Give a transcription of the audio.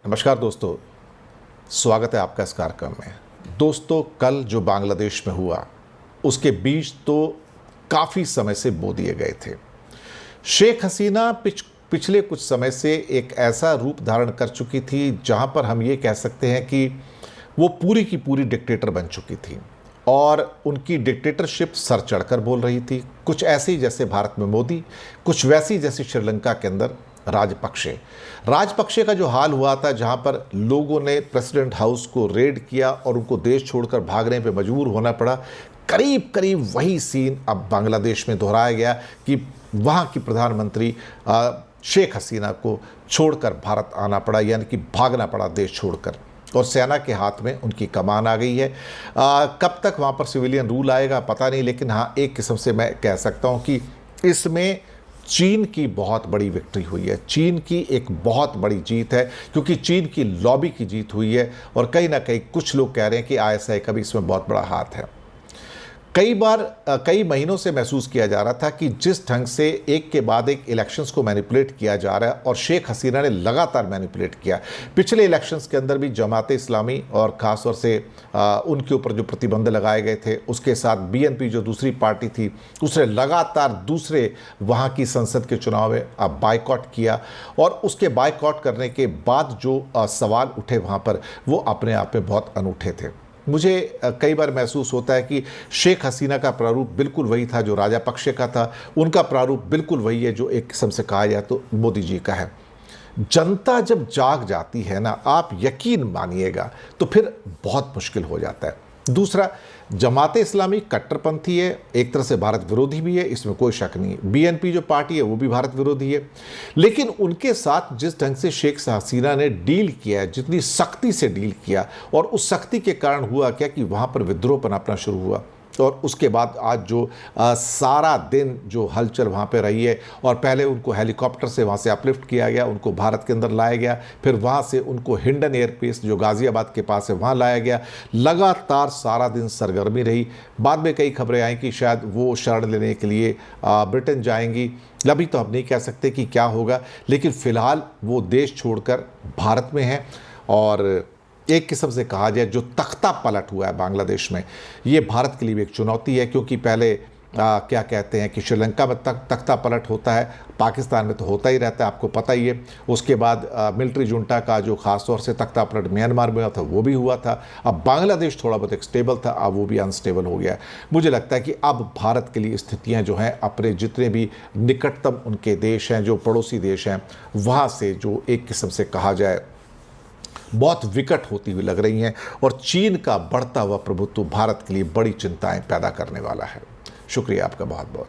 नमस्कार दोस्तों, स्वागत है आपका इस कार्यक्रम में। दोस्तों, कल जो बांग्लादेश में हुआ उसके बीज तो काफ़ी समय से बो दिए गए थे। शेख हसीना पिछले कुछ समय से एक ऐसा रूप धारण कर चुकी थी जहां पर हम ये कह सकते हैं कि वो पूरी की पूरी डिक्टेटर बन चुकी थी और उनकी डिक्टेटरशिप सर चढ़कर बोल रही थी। कुछ ऐसी जैसे भारत में मोदी, कुछ वैसी जैसे श्रीलंका के अंदर राजपक्षे का जो हाल हुआ था, जहां पर लोगों ने प्रेसिडेंट हाउस को रेड किया और उनको देश छोड़कर भागने पे मजबूर होना पड़ा। करीब करीब वही सीन अब बांग्लादेश में दोहराया गया कि वहां की प्रधानमंत्री शेख हसीना को छोड़कर भारत आना पड़ा, यानी कि भागना पड़ा देश छोड़कर, और सेना के हाथ में उनकी कमान आ गई है। कब तक वहाँ पर सिविलियन रूल आएगा पता नहीं, लेकिन हाँ, एक किस्म से मैं कह सकता हूँ कि इसमें चीन की बहुत बड़ी विक्ट्री हुई है। चीन की एक बहुत बड़ी जीत है, क्योंकि चीन की लॉबी की जीत हुई है और कहीं ना कहीं कुछ लोग कह रहे हैं कि आईएसआई का भी इसमें बहुत बड़ा हाथ है। कई महीनों से महसूस किया जा रहा था कि जिस ढंग से एक के बाद एक इलेक्शंस को मैनिपुलेट किया जा रहा है, और शेख हसीना ने लगातार मैनिपुलेट किया। पिछले इलेक्शंस के अंदर भी जमाते इस्लामी और ख़ासतौर से उनके ऊपर जो प्रतिबंध लगाए गए थे, उसके साथ बीएनपी जो दूसरी पार्टी थी, उसने लगातार दूसरे वहाँ की संसद के चुनाव में बायकॉट किया, और उसके बायकॉट करने के बाद जो सवाल उठे वहाँ पर, वो अपने आप में बहुत अनूठे थे। मुझे कई बार महसूस होता है कि शेख हसीना का प्रारूप बिल्कुल वही था जो राजपक्षे का था, उनका प्रारूप बिल्कुल वही है जो एक किस्म से कहा जाए तो मोदी जी का है। जनता जब जाग जाती है ना, आप यकीन मानिएगा, तो फिर बहुत मुश्किल हो जाता है। दूसरा, जमाते इस्लामी कट्टरपंथी है, एक तरह से भारत विरोधी भी है, इसमें कोई शक नहीं है। बीएनपी जो पार्टी है वो भी भारत विरोधी है, लेकिन उनके साथ जिस ढंग से शेख हसीना ने डील किया है, जितनी सख्ती से डील किया, और उस सख्ती के कारण हुआ क्या कि वहाँ पर विद्रोह पनपना शुरू हुआ, और उसके बाद आज जो सारा दिन जो हलचल वहाँ पे रही है, और पहले उनको हेलीकॉप्टर से वहाँ से अपलिफ्ट किया गया, उनको भारत के अंदर लाया गया, फिर वहाँ से उनको हिंडन एयरबेस जो गाज़ियाबाद के पास है वहाँ लाया गया। लगातार सारा दिन सरगर्मी रही। बाद में कई खबरें आई कि शायद वो शरण लेने के लिए ब्रिटेन जाएंगी। अभी तो हम नहीं कह सकते कि क्या होगा, लेकिन फ़िलहाल वो देश छोड़कर भारत में हैं। और एक किस्म से कहा जाए, जो तख्ता पलट हुआ है बांग्लादेश में, ये भारत के लिए भी एक चुनौती है, क्योंकि पहले क्या कहते हैं कि श्रीलंका में तख्ता पलट होता है, पाकिस्तान में तो होता ही रहता है, आपको पता ही है। उसके बाद मिलिट्री जुंटा का जो ख़ास तौर से तख्ता पलट म्यांमार में हुआ था, वो भी हुआ था। अब बांग्लादेश थोड़ा बहुत एक स्टेबल था, अब वो भी अनस्टेबल हो गया है। मुझे लगता है कि अब भारत के लिए स्थितियाँ जो हैं, अपने जितने भी निकटतम उनके देश हैं, जो पड़ोसी देश हैं, वहाँ से जो एक किस्म से कहा जाए बहुत विकट होती हुई लग रही हैं, और चीन का बढ़ता हुआ प्रभुत्व भारत के लिए बड़ी चिंताएं पैदा करने वाला है। शुक्रिया आपका बहुत बहुत।